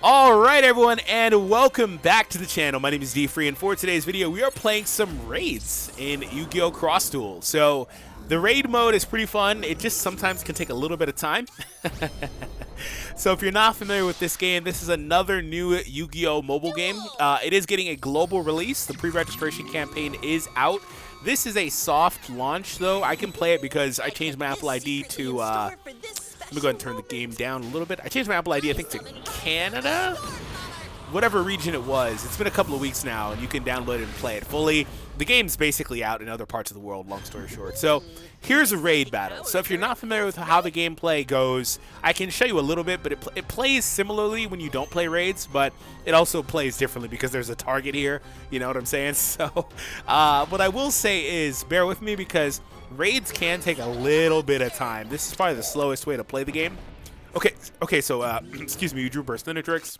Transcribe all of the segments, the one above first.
Alright everyone, and welcome back to the channel. My name is DFree, and for today's video we are playing some raids in Yu-Gi-Oh! Cross Duel. So the raid mode is pretty fun. It just sometimes can take a little bit of time. So if you're not familiar with this game, this is another new Yu-Gi-Oh! Mobile game. It is getting a global release. The pre-registration campaign is out. This is a soft launch though. I can play it because I changed my Apple ID to let me go ahead and turn the game down a little bit. I changed my Apple ID, I think, to Canada? Whatever region it was. It's been a couple of weeks now, and you can download it and play it fully. The game's basically out in other parts of the world, long story short. So here's a raid battle. So if you're not familiar with how the gameplay goes, I can show you a little bit, but it plays similarly when you don't play raids, but it also plays differently because there's a target here. You know what I'm saying? So what I will say is bear with me because raids can take a little bit of time. This is probably the slowest way to play the game. Okay, so, excuse me, you drew Burst Tricks.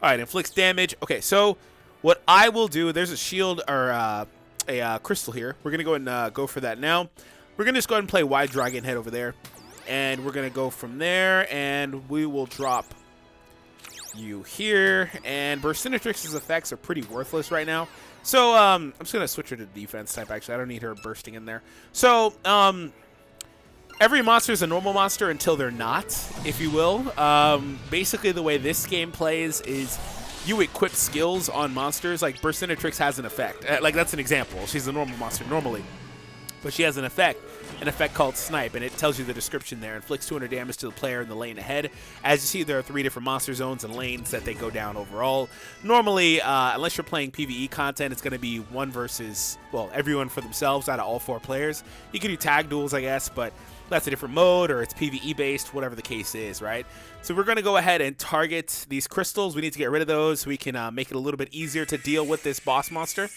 Alright, inflicts damage. Okay, so what I will do, there's a shield or a crystal here. We're going to go and go for that now. We're going to just go ahead and play Wide Dragon Head over there. And we're going to go from there, and we will drop you here. And Burst Tricks' effects are pretty worthless right now. So, I'm just going to switch her to defense type, actually. I don't need her bursting in there. So, every monster is a normal monster until they're not, if you will. Basically, the way this game plays is you equip skills on monsters. Like, Burst Tricks has an effect. Like, that's an example. She's a normal monster normally. But she has an effect called Snipe, and it tells you the description there. Inflicts 200 damage to the player in the lane ahead. As you see, there are 3 different monster zones and lanes that they go down overall. Normally, unless you're playing PvE content, it's going to be one versus, well, everyone for themselves out of all 4 players. You can do tag duels, I guess, but that's a different mode, or it's PvE based, whatever the case is, right? So we're going to go ahead and target these crystals. We need to get rid of those so we can make it a little bit easier to deal with this boss monster.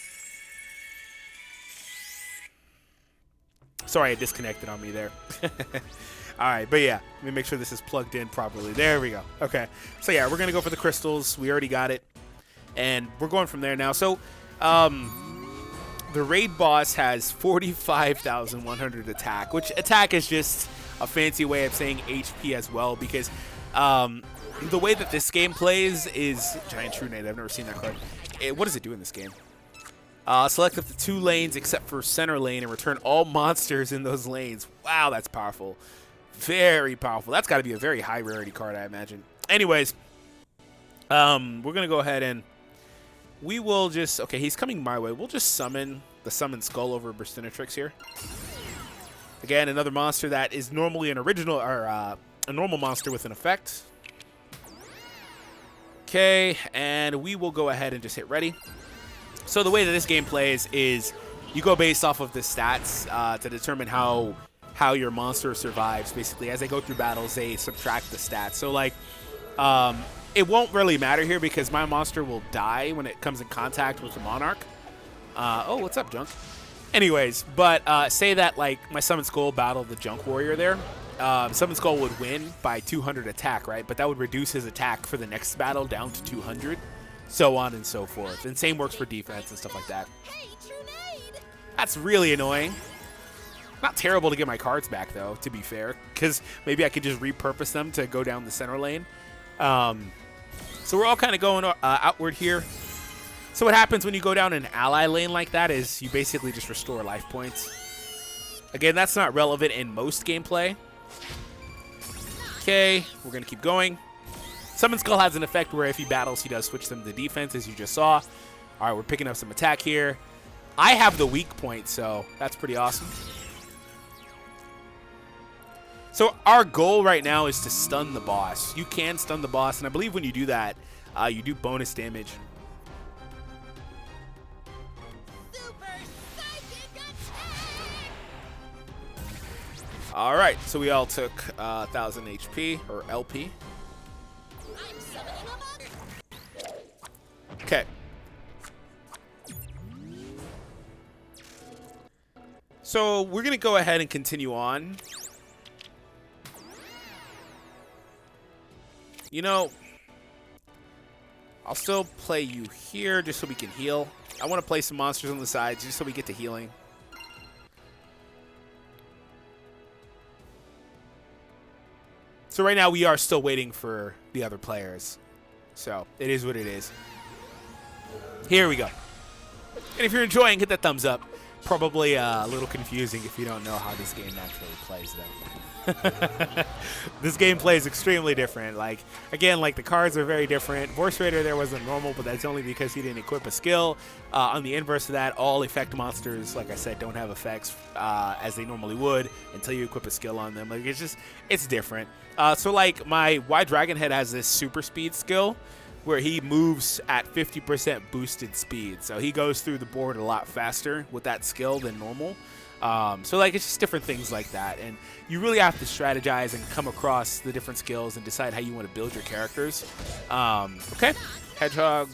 Sorry, I disconnected on me there. Alright, but yeah, let me make sure this is plugged in properly. There we go. Okay, so yeah, we're going to go for the crystals. We already got it. And we're going from there now. So, the raid boss has 45,100 attack, which attack is just a fancy way of saying HP as well, because the way that this game plays is Giant True Nade. I've never seen that card. What does it do in this game? Select up to 2 lanes except for center lane and return all monsters in those lanes. Wow, that's powerful. Very powerful. That's got to be a very high rarity card, I imagine. Anyways, we're going to go ahead and we will just... Okay, he's coming my way. We'll just summon the Summon Skull over Burst Tricks here. Again, another monster that is normally an original or a normal monster with an effect. Okay, and we will go ahead and just hit ready. So the way that this game plays is you go based off of the stats to determine how your monster survives. Basically, as they go through battles, they subtract the stats. So, like, it won't really matter here because my monster will die when it comes in contact with the Monarch. Oh, what's up, Junk? Anyways, but say that, like, my Summon Skull battled the Junk Warrior there. Summon Skull would win by 200 attack, right? But that would reduce his attack for the next battle down to 200. So on and so forth. And same works for defense and stuff like that. That's really annoying. Not terrible to get my cards back, though, to be fair. Because maybe I could just repurpose them to go down the center lane. So we're all kind of going outward here. So what happens when you go down an ally lane like that is you basically just restore life points. Again, that's not relevant in most gameplay. Okay, we're going to keep going. Summon Skull has an effect where if he battles, he does switch them to defense, as you just saw. All right, we're picking up some attack here. I have the weak point, so that's pretty awesome. So our goal right now is to stun the boss. You can stun the boss, and I believe when you do that, you do bonus damage. All right, so we all took 1,000 HP, or LP. Okay. So we're going to go ahead and continue on. You know, I'll still play you here just so we can heal. I want to play some monsters on the sides just so we get to healing. So right now we are still waiting for the other players. So it is what it is. Here we go. And if you're enjoying, hit that thumbs up. Probably a little confusing if you don't know how this game actually plays, though. This game plays extremely different. Like, again, like the cards are very different. Voice Raider there wasn't normal, but that's only because he didn't equip a skill. On the inverse of that, all effect monsters, like I said, don't have effects as they normally would until you equip a skill on them. Like, it's different. So like my Y Dragon Head has this super speed skill where he moves at 50% boosted speed. So he goes through the board a lot faster with that skill than normal. So like it's just different things like that. And you really have to strategize and come across the different skills and decide how you want to build your characters. Okay, Hedgehog.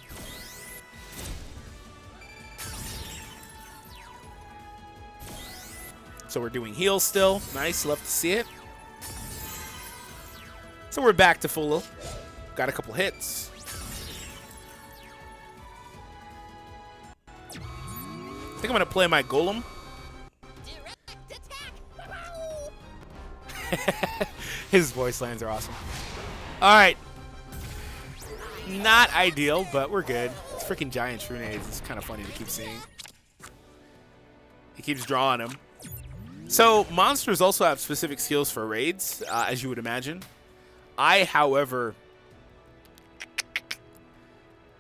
So we're doing heal still. Nice, love to see it. So we're back to full. Got a couple hits. I think I'm going to play my Golem. His voice lines are awesome. All right. Not ideal, but we're good. It's freaking giant Shrunades. It's kind of funny to keep seeing. He keeps drawing them. So monsters also have specific skills for raids, as you would imagine. I, however...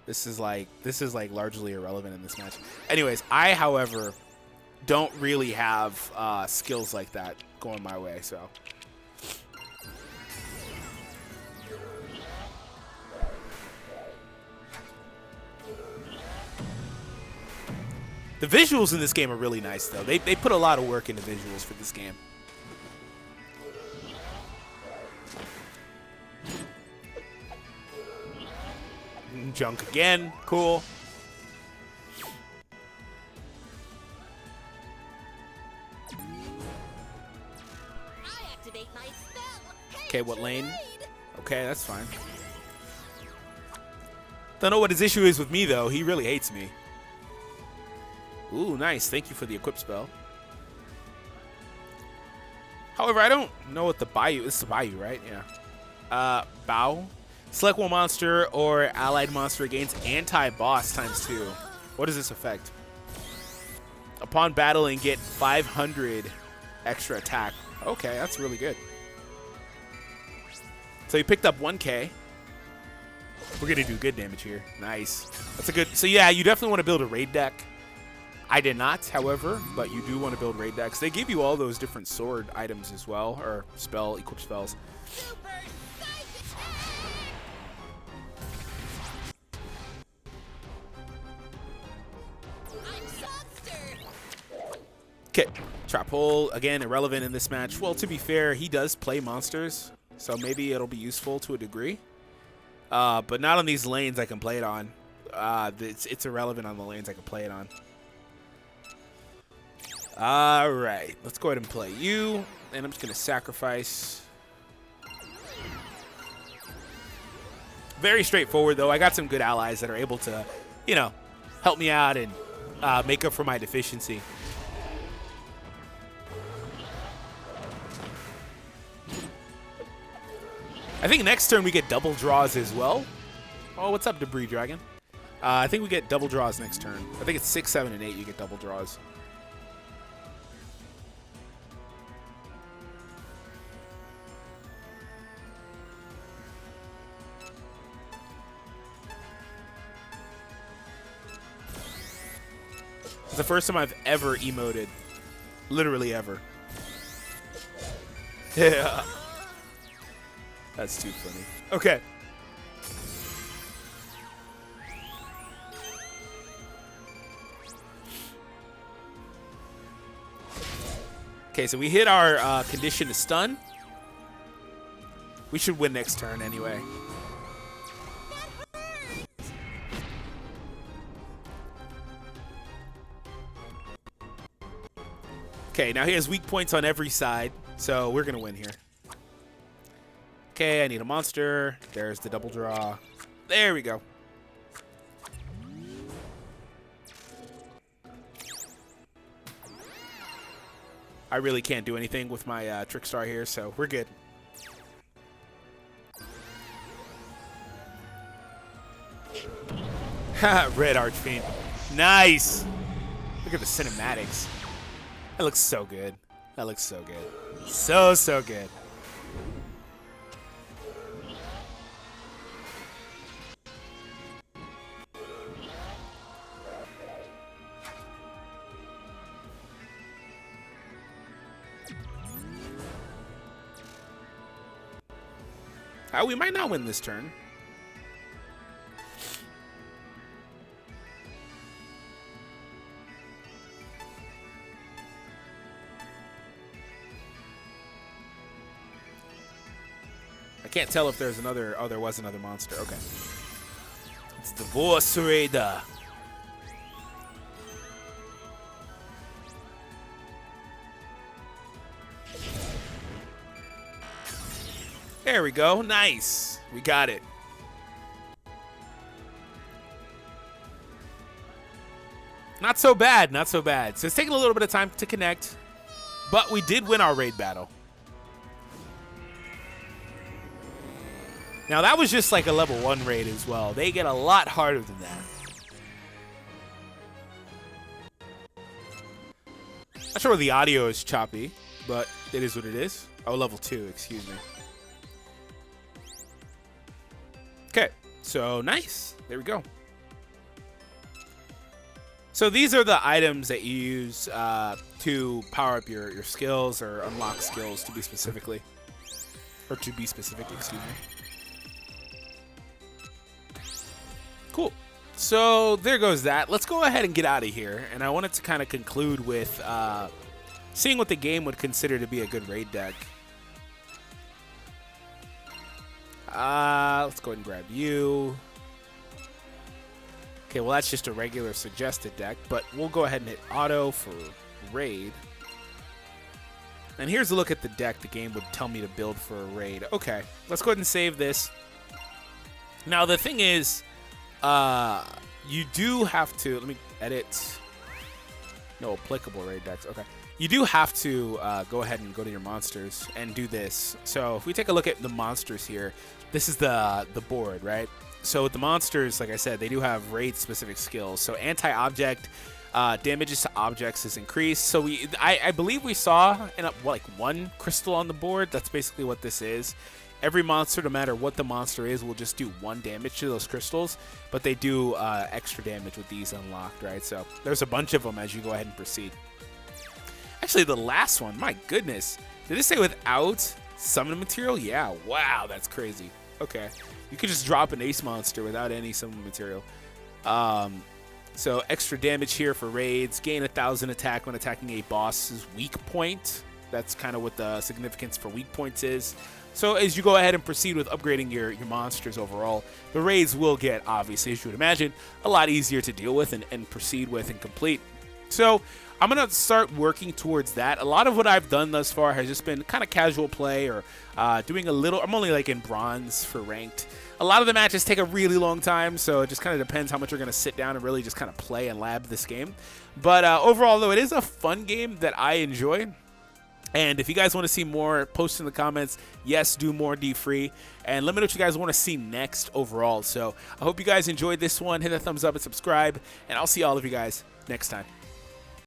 This is like largely irrelevant in this match. Anyways, I, however, don't really have skills like that going my way, so. The visuals in this game are really nice, though. They put a lot of work into visuals for this game. Junk again. Cool. Okay, what lane? Okay, that's fine. Don't know what his issue is with me, though. He really hates me. Ooh, nice. Thank you for the equip spell. However, I don't know what the Bayou... This is the Bayou, right? Yeah. Bow. Select one monster or allied monster gains anti-boss ×2. What does this affect? Upon battling, get 500 extra attack. Okay, that's really good. So you picked up 1K. We're going to do good damage here. Nice. That's a good... So yeah, you definitely want to build a raid deck. I did not, however, but you do want to build raid decks. They give you all those different sword items as well, or equip spells. Okay, Trap Hole, again, irrelevant in this match. Well, to be fair, he does play monsters, so maybe it'll be useful to a degree. But not on these lanes I can play it on. It's irrelevant on the lanes I can play it on. All right, let's go ahead and play you, and I'm just going to sacrifice. Very straightforward, though. I got some good allies that are able to, you know, help me out and make up for my deficiency. I think next turn we get double draws as well. Oh, what's up, Debris Dragon? I think we get double draws next turn. I think it's 6, 7, and 8 you get double draws. It's the first time I've ever emoted. Literally ever. Yeah. That's too funny. Okay. Okay, so we hit our condition to stun. We should win next turn anyway. Okay, now he has weak points on every side, so we're going to win here. Okay, I need a monster. There's the double draw. There we go. I really can't do anything with my Trick Star here, so we're good. Red Archfiend. Nice. Look at the cinematics. That looks so good. That looks so good. So good. We might not win this turn. I can't tell if there's another. Oh, there was another monster. Okay. It's the YGOCD. There we go. Nice. We got it. Not so bad. Not so bad. So it's taking a little bit of time to connect, but we did win our raid battle. Now, that was just like a level 1 raid as well. They get a lot harder than that. Not sure where the audio is choppy, but it is what it is. Oh, level 2, excuse me. Okay, so nice. There we go. So these are the items that you use to power up your skills or unlock skills to be specific, excuse me. Cool. So there goes that. Let's go ahead and get out of here. And I wanted to kind of conclude with seeing what the game would consider to be a good raid deck. Let's go ahead and grab you. Okay, well, that's just a regular suggested deck, but we'll go ahead and hit auto for raid. And here's a look at the deck the game would tell me to build for a raid. Okay, let's go ahead and save this. Now, the thing is, you do have to, let me edit, no applicable raid decks, okay. You do have to go ahead and go to your monsters and do this. So if we take a look at the monsters here, this is the board, right? So with the monsters, like I said, they do have raid-specific skills. So anti-object damages to objects is increased. So I believe we saw like 1 crystal on the board. That's basically what this is. Every monster, no matter what the monster is, will just do 1 damage to those crystals, but they do extra damage with these unlocked, right? So there's a bunch of them as you go ahead and proceed. Actually, the last one, my goodness. Did it say without summon material? Yeah, wow, that's crazy. Okay, you could just drop an ace monster without any summon material. So extra damage here for raids. Gain 1,000 attack when attacking a boss's weak point. That's kind of what the significance for weak points is. So as you go ahead and proceed with upgrading your monsters overall, the raids will get, obviously, as you would imagine, a lot easier to deal with and proceed with and complete. So I'm going to start working towards that. A lot of what I've done thus far has just been kind of casual play or doing a little. I'm only like in bronze for ranked. A lot of the matches take a really long time, so it just kind of depends how much you're going to sit down and really just kind of play and lab this game. But overall, though, it is a fun game that I enjoy. And if you guys want to see more, post in the comments. Yes, do more DFree. And let me know what you guys want to see next overall. So I hope you guys enjoyed this one. Hit that thumbs up and subscribe. And I'll see all of you guys next time.